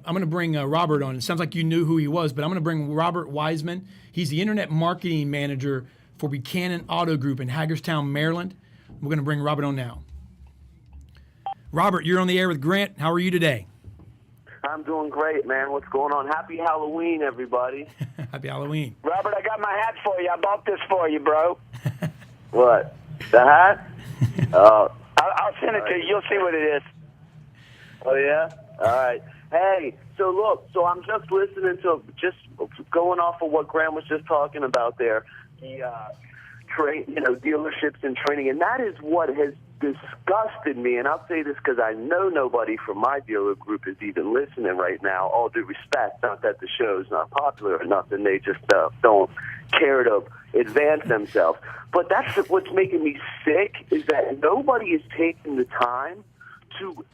I'm going to bring Robert on. It sounds like you knew who he was, but I'm going to bring Robert Wiseman. He's the internet marketing manager for Buchanan Auto Group in Hagerstown, Maryland. We're going to bring Robert on now. Robert, you're on the air with Grant. How are you today? I'm doing great, man. What's going on? Happy Halloween, everybody. Happy Halloween. Robert, I got my hat for you. I bought this for you, bro. What? The hat? I'll send it to you. You'll see what it is. Oh, yeah? All right. Hey, so look, I'm just listening to, just going off of what Graham was just talking about there, the dealerships and training, and that is what has disgusted me, and I'll say this because I know nobody from my dealer group is even listening right now, all due respect, not that the show's not popular or nothing, they just don't care to advance themselves. But that's what's making me sick, is that nobody is taking the time to,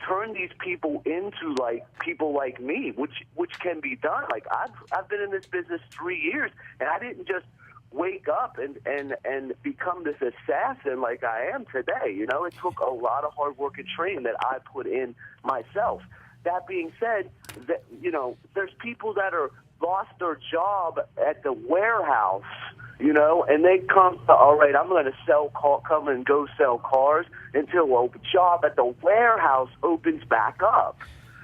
turn these people into like people like me, which can be done. Like I've been in this business 3 years, and I didn't just wake up and become this assassin like I am today. It took a lot of hard work and training that I put in myself. That being said, there's people that are lost their job at the warehouse, and they come to, all right, I'm going to come and go sell cars until a job at the warehouse opens back up.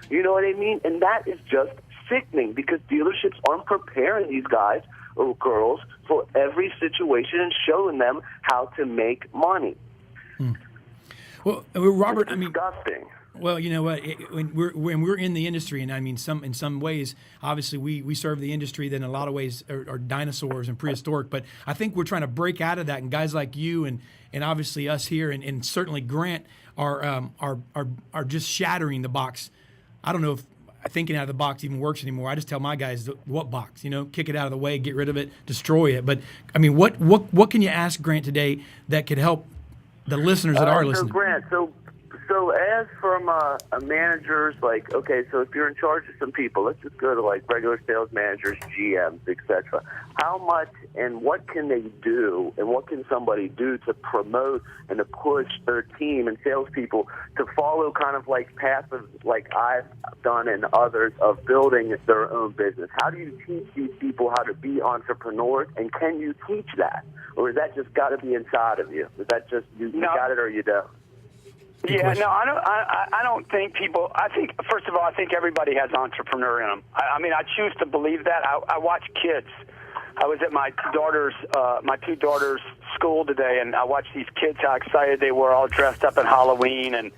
You know what I mean? And that is just sickening, because dealerships aren't preparing these guys or girls for every situation and showing them how to make money. Well, Robert, it's disgusting. Well, you know what? When we're in the industry, and I mean, in some ways, obviously, we serve the industry that in a lot of ways are dinosaurs and prehistoric. But I think we're trying to break out of that, and guys like you and obviously us here, and certainly Grant are just shattering the box. I don't know if thinking out of the box even works anymore. I just tell my guys, what box? Kick it out of the way, get rid of it, destroy it. But I mean, what can you ask Grant today that could help the listeners that are listening? So Grant, so as from a manager's, like, okay, so if you're in charge of some people, let's just go to like regular sales managers, GMs, etc. How much and what can they do, and what can somebody do to promote and to push their team and salespeople to follow kind of like paths of, like I've done and others, of building their own business? How do you teach these people how to be entrepreneurs, and can you teach that, or is that just got to be inside of you? Is that just you got it or you don't? Yeah, no, I don't think people. I think, first of all, I think everybody has entrepreneur in them. I mean, I choose to believe that. I watch kids. I was at my two daughters' school today, and I watched these kids, how excited they were, all dressed up in Halloween. And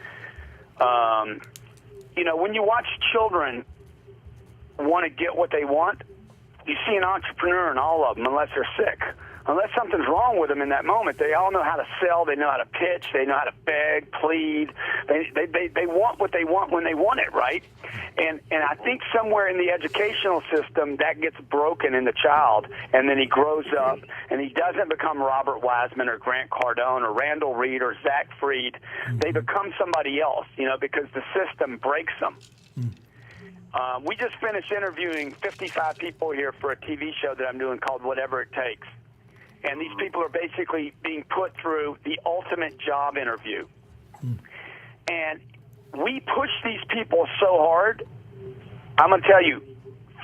when you watch children want to get what they want, you see an entrepreneur in all of them, unless they're sick. Unless something's wrong with them in that moment, they all know how to sell. They know how to pitch. They know how to beg, plead. They want what they want when they want it, right? And I think somewhere in the educational system that gets broken in the child, and then he grows up and he doesn't become Robert Wiseman or Grant Cardone or Randall Reed or Zach Fried. They become somebody else, because the system breaks them. We just finished interviewing 55 people here for a TV show that I'm doing called Whatever It Takes. And these people are basically being put through the ultimate job interview. And we push these people so hard, I'm going to tell you,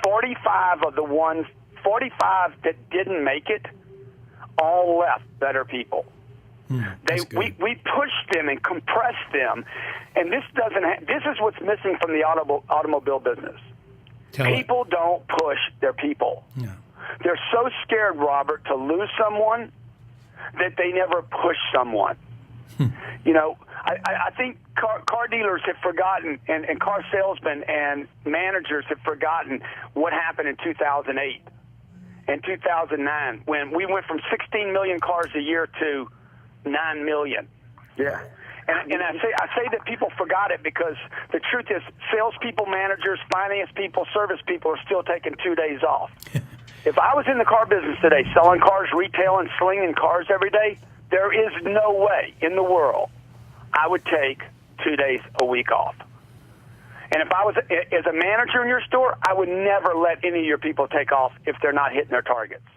45 that didn't make it, all left better people. We pushed them and compressed them. And this is what's missing from the automobile business. People don't push their people. No. They're so scared, Robert, to lose someone that they never push someone. I think car dealers have forgotten, and car salesmen and managers have forgotten what happened in 2008 and 2009, when we went from 16 million cars a year to 9 million. Yeah. And I say that people forgot it because the truth is, salespeople, managers, finance people, service people are still taking 2 days off. If I was in the car business today, selling cars, retailing, slinging cars every day, there is no way in the world I would take 2 days a week off. And if I was as a manager in your store, I would never let any of your people take off if they're not hitting their targets.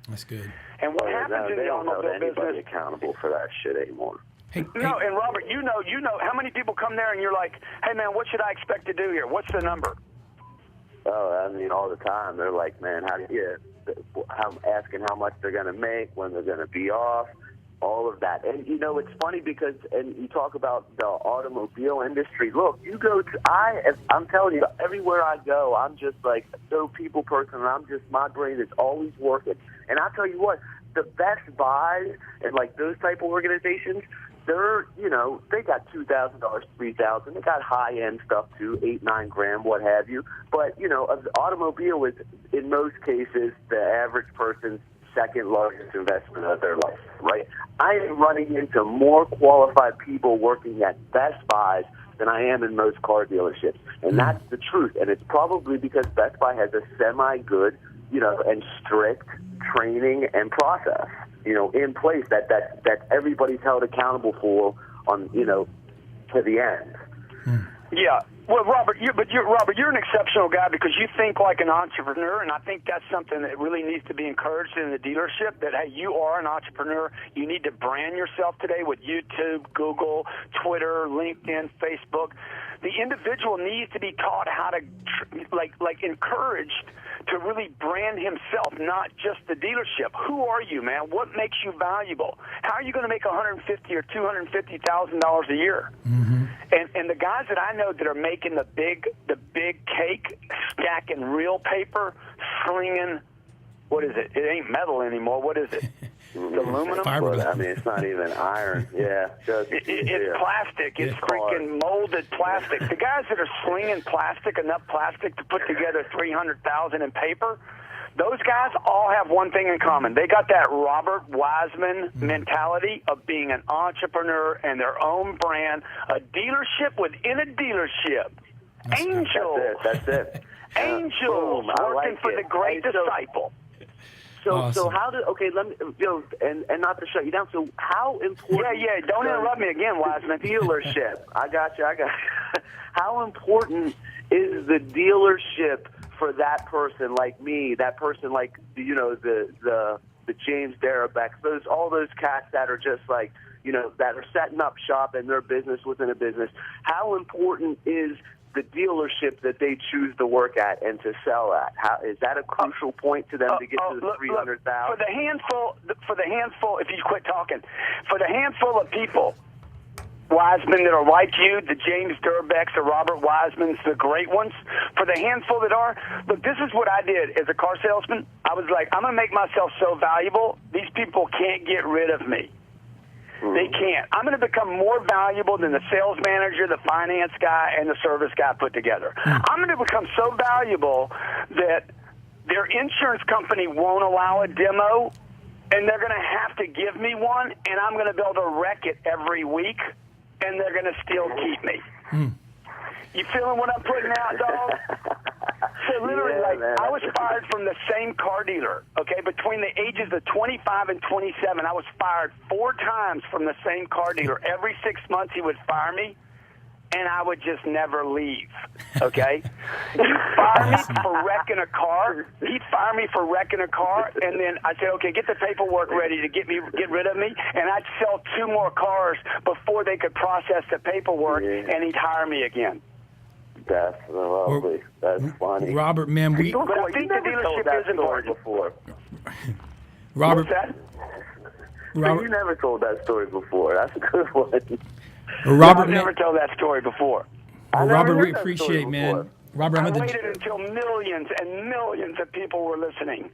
That's good. And what happens in the automobile business? Accountable for that shit anymore. Hey, no, and Robert, you know how many people come there and you're like, hey man, what should I expect to do here? What's the number? Oh, I mean, all the time. They're like, man, asking how much they're going to make, when they're going to be off, all of that. And, you know, it's funny because, and you talk about the automobile industry. Look, you go to, I'm telling you, everywhere I go, I'm just like so people person, and my brain is always working. And I'll tell you what, the Best Buys and like those type of organizations, they're, you know, they got $2,000, $3,000. They got high-end stuff too, $8,000-$9,000, what have you. But, you know, an automobile is, in most cases, the average person's second largest investment of their life, right? I am running into more qualified people working at Best Buys than I am in most car dealerships. And that's the truth. And it's probably because Best Buy has a semi-good, you know, and strict training and process, you know, in place that everybody's held accountable for on, you know, to the end. Yeah. Well, Robert, you're an exceptional guy because you think like an entrepreneur, and I think that's something that really needs to be encouraged in the dealership, that, hey, you are an entrepreneur. You need to brand yourself today with YouTube, Google, Twitter, LinkedIn, Facebook. The individual needs to be taught how to, encouraged to really brand himself, not just the dealership. Who are you, man? What makes you valuable? How are you going to make $150,000 or $250,000 a year? Mm-hmm. And the guys that I know that are making the big cake, stacking real paper, slinging, what is it? It ain't metal anymore. What is it? It's aluminum? Well, I mean, it's not even iron. Yeah. It's plastic. It's freaking molded plastic. The guys that are slinging enough plastic to put together $300,000 in paper, those guys all have one thing in common. They got that Robert Wiseman mentality of being an entrepreneur and their own brand, a dealership within a dealership. Angels. That's it. Angels working for the great disciple. So how do, okay, let me, you know, and not to shut you down, so how important... Yeah, don't interrupt me again, Wiseman. Dealership. I got you. How important is the dealership for that person like me, that person like, you know, the James Darabecks, all those cats that are just like, you know, that are setting up shop in their business within a business? How important is the dealership that they choose to work at and to sell at? How is that a crucial point to them to get to the 300,000? For the handful, if you quit talking, for the handful of people, Wiseman, that are like you, the James Durbecks, the Robert Wisemans, the great ones, for the handful that are, look, this is what I did as a car salesman. I was like, I'm going to make myself so valuable, these people can't get rid of me. They can't. I'm going to become more valuable than the sales manager, the finance guy, and the service guy put together. I'm going to become so valuable that their insurance company won't allow a demo, and they're going to have to give me one, and I'm going to be able to wreck it every week, and they're going to still keep me. You feeling what I'm putting out, dog? So literally, I was fired from the same car dealer, okay? Between the ages of 25 and 27, I was fired 4 times from the same car dealer. Every 6 months, he would fire me, and I would just never leave, okay? He'd fire me for wrecking a car. He'd fire me for wrecking a car, and then I'd say, okay, get the paperwork ready to get rid of me, and I'd sell 2 more cars before they could process the paperwork, and he'd hire me again. That's lovely. That's funny. Robert, man, but I think the dealership is important. Before. Robert, what's that? You never told that story before. That's a good one. Robert, I've never told that story before. Robert, we appreciate, man. Robert, I waited until millions and millions of people were listening.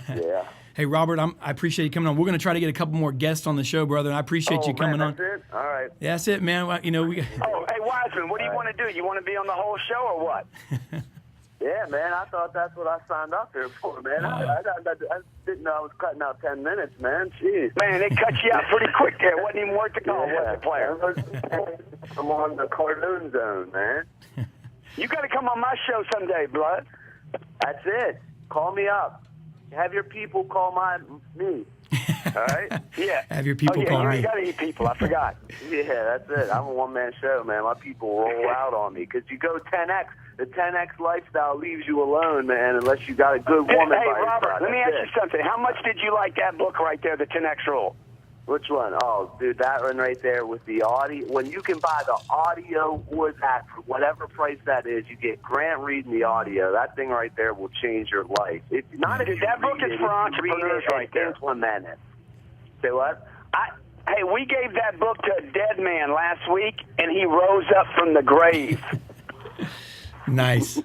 Yeah. Hey, Robert, I appreciate you coming on. We're going to try to get a couple more guests on the show, brother, and I appreciate you coming on. That's it? All right. Yeah, that's it, man. You know, we. Oh, hey, Wiseman, what do you want to do? You want to be on the whole show or what? Yeah, man, I thought that's what I signed up here for, man. I didn't know I was cutting out 10 minutes, man. Jeez. Man, they cut you out pretty quick there. It wasn't even worth the call, was it, player? I'm on the Cardone zone, man. You got to come on my show someday, blood. That's it. Call me up. Have your people call me. All right? Yeah. Have your people call me. You got to eat people. I forgot. Yeah, that's it. I'm a one-man show, man. My people roll out on me because you go 10X. The 10X lifestyle leaves you alone, man, unless you got a good woman. Hey, Robert, let me ask you something. How much did you like that book right there, The 10X Rule? Which one? Oh, dude, that one right there with the audio. When you can buy the audio with that for whatever price that is, you get Grant reading the audio. That thing right there will change your life. It's not Dude, that book is for entrepreneurs right there. Implement it. Say what? Hey, we gave that book to a dead man last week, and he rose up from the grave. Nice.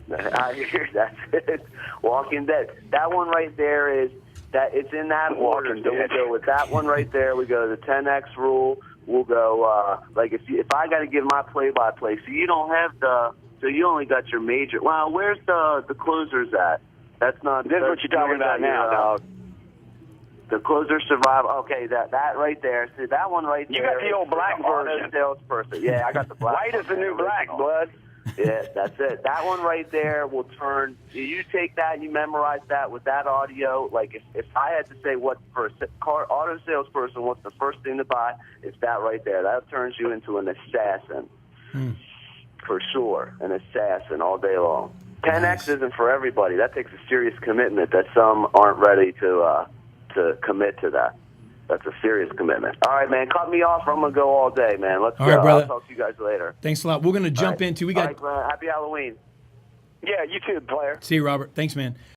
I hear that's it. Walking Dead. That one right there is that it's in that order. So we go with that one right there. We go to the 10x rule. We'll go like if I got to give my play-by-play. So you don't have so you only got your major. Well, where's the closers at? That's not. This is what you're talking about now, dog. The closer survive. Okay, that right there. See that one right there. You got the old black version. Salesperson. Yeah, I got the black. White is the new black, blood. Yeah, that's it. That one right there will turn. You take that and you memorize that with that audio. Like if I had to say what for a auto salesperson, what's the first thing to buy? It's that right there. That turns you into an assassin, for sure. An assassin all day long. 10x isn't for everybody. That takes a serious commitment that some aren't ready to commit to that. That's a serious commitment. All right, man. Cut me off. I'm gonna go all day, man. Let's go. All right, brother. I'll talk to you guys later. Thanks a lot. We're gonna jump into. We got. All right, happy Halloween. Yeah, you too, player. See you, Robert. Thanks, man.